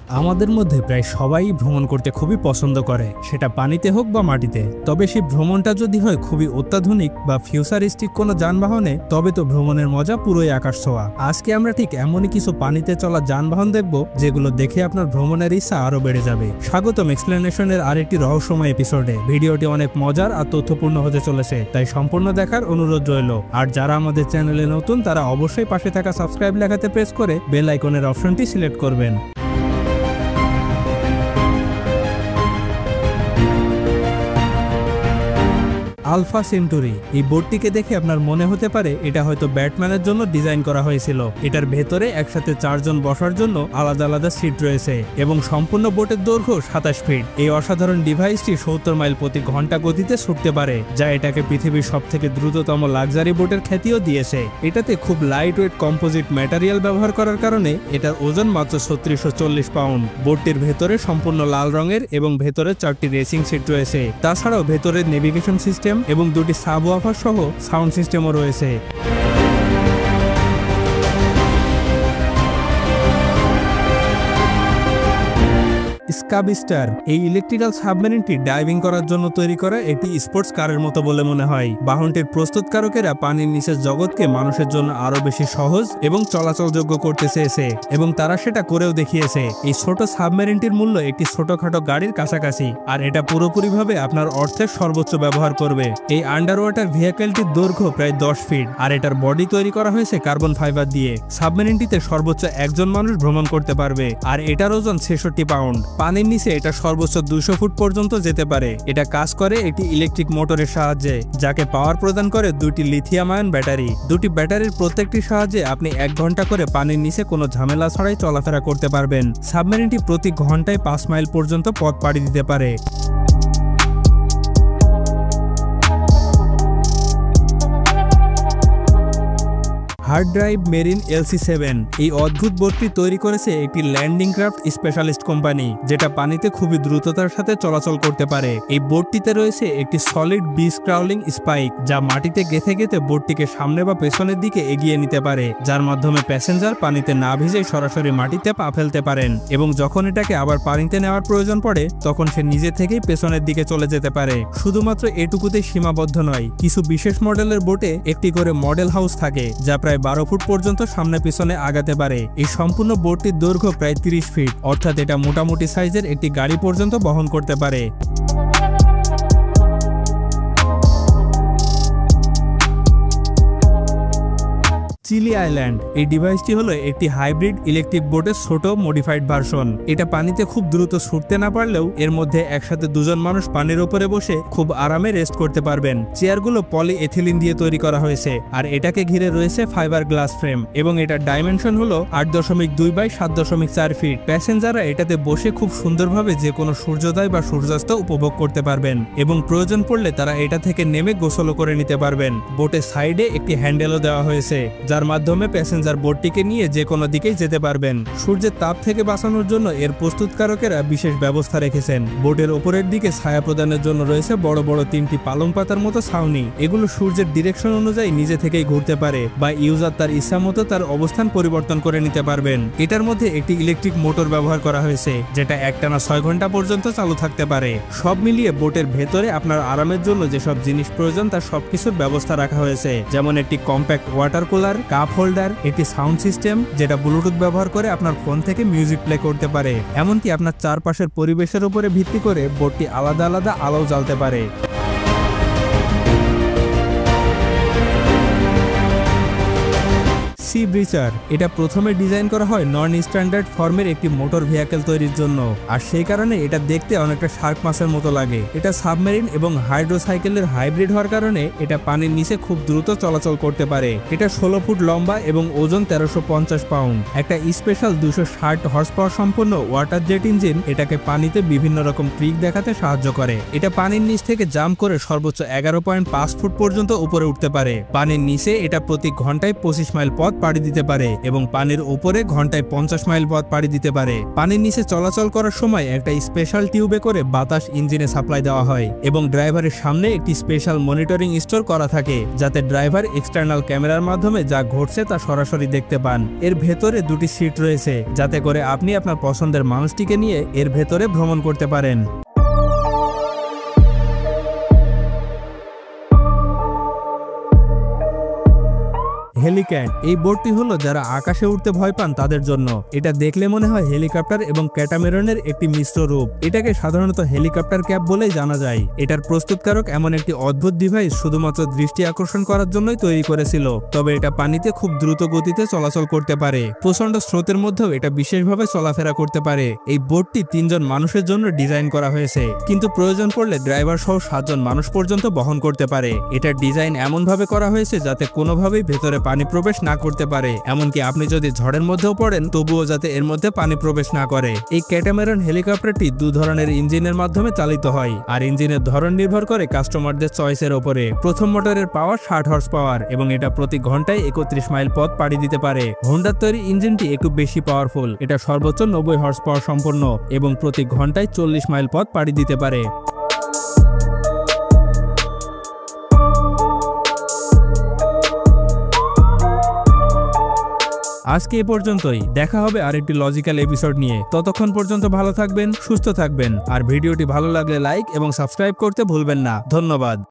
আমাদের মধ্যে প্রায় সবাই ভ্রমণ করতে খুবই পছন্দ করে, সেটা পানিতে হোক বা মাটিতে। তবে সেই ভ্রমণটা যদি হয় খুবই অত্যাধুনিক বা ফিউচারিস্টিক কোনো যানবাহনে, তবে তো ভ্রমণের মজা পুরোই আকাশ ছোঁয়া। আজকে আমরা ঠিক এমনই কিছু পানিতে চলা যানবাহন দেখব যেগুলো দেখে আপনার ভ্রমণের ইচ্ছা আরো বেড়ে যাবে। স্বাগতম এক্সপ্লেনেশনের আরেকটি রহস্যময় এপিসোডে। ভিডিওটি অনেক মজার আর তথ্যপূর্ণ হতে চলেছে, তাই সম্পূর্ণ দেখার অনুরোধ রইল। আর যারা আমাদের চ্যানেলে নতুন তারা অবশ্যই পাশে থাকা সাবস্ক্রাইব লেখাতে প্রেস করে বেল আইকনের অপশনটি সিলেক্ট করবেন। আলফা সেন্টুরি, এই বোটটিকে দেখে আপনার মনে হতে পারে এটা হয়তো ব্যাটম্যানের জন্য ডিজাইন করা হয়েছিল। এটার ভেতরে একসাথে 4 জন বসার জন্য আলাদা আলাদা সিট রয়েছে এবং সম্পূর্ণ বোটের দৈর্ঘ্য 27 ফিট। এই অসাধারণ ডিভাইসটি 70 মাইল প্রতি ঘন্টা গতিতে ছুটতে পারে, যা এটাকে পৃথিবীর সবথেকে দ্রুততম লাক্সারি বোটের খ্যাতিও দিয়েছে। এটাতে খুব লাইট ওয়েট কম্পোজিট ম্যাটেরিয়াল ব্যবহার করার কারণে এটার ওজন মাত্র 3640 পাউন্ড। বোটটির ভেতরে সম্পূর্ণ লাল রঙের এবং ভেতরে 4টি রেসিং সিট রয়েছে। তাছাড়াও ভেতরে নেভিগেশন সিস্টেম এবং 2টি সাবওয়াফার সহ সাউন্ড সিস্টেমও রয়েছে। স্কাবিস্টার, এই ইলেকট্রিক্যাল সাবমেরিনটি ডাইভিং করার জন্য তৈরি করা একটি স্পোর্টস কারের মতো বলে মনে হয়। বাহনটির প্রস্তুতকারকেরা পানির নিচের জগৎকে মানুষের জন্য আরো বেশি সহজ এবং চলাচলযোগ্য করতে চেয়েছে এবং তারা সেটা করেও দেখিয়েছে। এই ছোট সাবমেরিনটির মূল্য একটি ছোটখাটো গাড়ির কাছাকাছি, আর এটা পুরোপুরিভাবে আপনার অর্থের সর্বোচ্চ ব্যবহার করবে। এই আন্ডার ওয়াটার ভেহিকেলটির দৈর্ঘ্য প্রায় 10 ফিট, আর এটার বডি তৈরি করা হয়েছে কার্বন ফাইবার দিয়ে। সাবমেরিনটিতে সর্বোচ্চ একজন মানুষ ভ্রমণ করতে পারবে, আর এটার ওজন 66 পাউন্ড। পানির নিচে এটা সর্বোচ্চ 200 ফুট পর্যন্ত যেতে পারে। এটা কাজ করে একটি ইলেকট্রিক মোটরের সাহায্যে, যাকে পাওয়ার প্রদান করে 2টি লিথিয়াম আয়ন ব্যাটারি। 2টি ব্যাটারির প্রত্যেকটির সাহায্যে আপনি 1 ঘন্টা করে পানির নিচে কোনো ঝামেলা ছাড়াই চলাফেরা করতে পারবেন। সাবমেরিনটি প্রতি ঘন্টায় 5 মাইল পর্যন্ত পথ পাড়ি দিতে পারে। হার্ড ড্রাইভ মেরিন LC7, এই অদ্ভুত বোটটি তৈরি করেছে একটি ল্যান্ডিং ক্রাফট স্পেশালিস্ট কোম্পানি, যেটা পানিতে খুবই দ্রুততার সাথে চলাচল করতে পারে। এই বোটটিতে রয়েছে একটি সলিড বিচ ক্রাউলিং স্পাইক, যা মাটিতে গেঁথে গেঁথে বোটটিকে সামনে বা পেছনের দিকে এগিয়ে নিতে পারে, যার মাধ্যমে প্যাসেঞ্জার পানিতে না ভিজে সরাসরি মাটিতে পা ফেলতে পারেন এবং যখন এটাকে আবার পানিতে নেওয়ার প্রয়োজন পড়ে তখন সে নিজে থেকেই পেছনের দিকে চলে যেতে পারে। শুধুমাত্র এটুকুতেই সীমাবদ্ধ নয়, কিছু বিশেষ মডেলের বোটে একটি করে মডেল হাউস থাকে, যা প্রায় 12 ফুট পর্যন্ত সামনে পিছনে আগাতে পারে। এই সম্পূর্ণ বোটটির দৈর্ঘ্য প্রায় 30 ফিট, অর্থাৎ এটা মোটামুটি সাইজের একটি গাড়ি পর্যন্ত বহন করতে পারে। চিলি আইল্যান্ড, এই ডিভাইসটি হলো একটি হাইব্রিড ইলেকট্রিক বোটের ছোট মডিফাইড ভার্সন। এটা পানিতে খুব দ্রুত ছুটতে না পারলেও এর মধ্যে একসাথে 2 জন মানুষ পানির উপরে বসে খুব আরামে রেস্ট করতে পারবেন। চেয়ারগুলো পলি এথিলিন দিয়ে তৈরি করা হয়েছে, আর এটাকে ঘিরে রয়েছে ফাইবার গ্লাস ফ্রেম এবং এটার ডাইমেনশন হলো 8.2 বাই 7.4 ফিট। প্যাসেঞ্জাররা এটাতে বসে খুব সুন্দরভাবে যে কোনো সূর্যোদয় বা সূর্যাস্ত উপভোগ করতে পারবেন এবং প্রয়োজন পড়লে তারা এটা থেকে নেমে গোসলও করে নিতে পারবেন। বোটের সাইডে একটি হ্যান্ডেলও দেওয়া হয়েছে, যার মাধ্যমে প্যাসেঞ্জার বোটটিকে নিয়ে যে কোনো দিকেই যেতে পারবেন। সূর্যের তাপ থেকে বাঁচানোর জন্য এর প্রস্তুতকারকেরা বিশেষ ব্যবস্থা রেখেছেন। বোটের উপরের দিকে ছায়া প্রদানের জন্য রয়েছে বড় বড় 3টি পালং পাতার মতো ছাউনি। এগুলো সূর্যের ডিরেকশন অনুযায়ী নিজে থেকেই ঘুরতে পারে বা ইউজার তার ইচ্ছা মতো তার অবস্থান পরিবর্তন করে নিতে পারবেন। এটার মধ্যে একটি ইলেকট্রিক মোটর ব্যবহার করা হয়েছে, যেটা একটানা 6 ঘন্টা পর্যন্ত চালু থাকতে পারে। সব মিলিয়ে বোটের ভেতরে আপনার আরামের জন্য যেসব জিনিস প্রয়োজন তার সবকিছুর ব্যবস্থা রাখা হয়েছে, যেমন একটি compact water cooler, cup holder, একটি সাউন্ড সিস্টেম যেটা ব্লুটুথ ব্যবহার করে আপনার ফোন থেকে মিউজিক প্লে করতে পারে। এমনকি আপনার চারপাশের পরিবেশের উপরে ভিত্তি করে বোটটি আলাদা আলাদা আলো জ্বালতে পারে। সি ব্রিচার, এটা প্রথমে ডিজাইন করা হয় নন স্ট্যান্ডার্ড ফর্মের একটি মোটর ভেহিকেল তৈরির জন্য, আর সেই কারণে এটা দেখতে অনেকটা শার্ক মাছের মতো লাগে। এটা সাবমেরিন এবং হাইড্রোসাইকেলের হাইব্রিড হওয়ার কারণে এটা পানির নিচে খুব দ্রুত চলাচল করতে পারে। এটা 16 ফুট লম্বা এবং ওজন 1350 পাউন্ড। একটা স্পেশাল 260 হর্স পাওয়ার সম্পন্ন ওয়াটার জেট ইঞ্জিন এটাকে পানিতে বিভিন্ন রকম ট্রিক দেখাতে সাহায্য করে। এটা পানির নিচ থেকে জাম্প করে সর্বোচ্চ 11.5 ফুট পর্যন্ত উপরে উঠতে পারে। পানির নিচে এটা প্রতি ঘন্টায় 25 মাইল পথ পাড়ি দিতে পারে এবং পানির উপরে ঘন্টায় 50 মাইল পথ পাড়ি দিতে পারে। পানির নিচে চলাচল করার সময় একটা স্পেশাল টিউবে করে বাতাস ইঞ্জিনে সাপ্লাই দেওয়া হয় এবং ড্রাইভারের সামনে একটি স্পেশাল মনিটরিং স্টোর করা থাকে, যাতে ড্রাইভার এক্সটার্নাল ক্যামেরার মাধ্যমে যা ঘটছে তা সরাসরি দেখতে পান। এর ভেতরে দুটি সিট রয়েছে, যাতে করে আপনি আপনার পছন্দের মানুষটিকে নিয়ে এর ভেতরে ভ্রমণ করতে পারেন। হেলিক্যাট এই বোটটি হলো যারা আকাশে উঠতে ভয় পান তাদের জন্য। এটা দেখলে মনে হয় হেলিকপ্টার এবং ক্যাটামেরনের একটি মিশ্র রূপ। এটাকে সাধারণত হেলিকপ্টার ক্যাব বলেই জানা যায়। এটার প্রস্তুতকারক এমন একটি অদ্ভুত ডিভাইস শুধুমাত্র দৃষ্টি আকর্ষণ করার জন্যই তৈরি করেছিল, তবে এটা পানিতে খুব দ্রুত গতিতে চলাচল করতে পারে। প্রচন্ড স্রোতের মধ্যেও এটা বিশেষভাবে চলাফেরা করতে পারে। এই বোটটি 3 জন মানুষের জন্য ডিজাইন করা হয়েছে, কিন্তু প্রয়োজন পড়লে ড্রাইভার সহ 7 জন মানুষ পর্যন্ত বহন করতে পারে। এটার ডিজাইন এমনভাবে করা হয়েছে যাতে কোনোভাবেই ভেতরে পানি প্রবেশ না করতে পারে, এমনকি আপনি যদি ঝড়ের মধ্যেও পড়েন তবুও যাতে এর মধ্যে পানি প্রবেশ না করে। এই ক্যাটামেরন হেলিকপ্টারটি 2 ধরনের ইঞ্জিনের মাধ্যমে চালিত হয়, আর ইঞ্জিনের ধরন নির্ভর করে কাস্টমারদের চয়েসের উপরে। প্রথম মোটরের পাওয়ার 60 হর্স পাওয়ার এবং এটা প্রতি ঘন্টায় 31 মাইল পথ পাড়ি দিতে পারে। হোন্ডার তৈরি ইঞ্জিনটি একটু বেশি পাওয়ারফুল, এটা সর্বোচ্চ 90 হর্স পাওয়ার সম্পন্ন এবং প্রতি ঘন্টায় 40 মাইল পথ পাড়ি দিতে পারে। আজকে এ পর্যন্তই, দেখা হবে আরেকটি লজিক্যাল এপিসোড নিয়ে। ততক্ষণ পর্যন্ত ভালো থাকবেন, সুস্থ থাকবেন, আর ভিডিওটি ভালো লাগলে লাইক এবং সাবস্ক্রাইব করতে ভুলবেন না। ধন্যবাদ।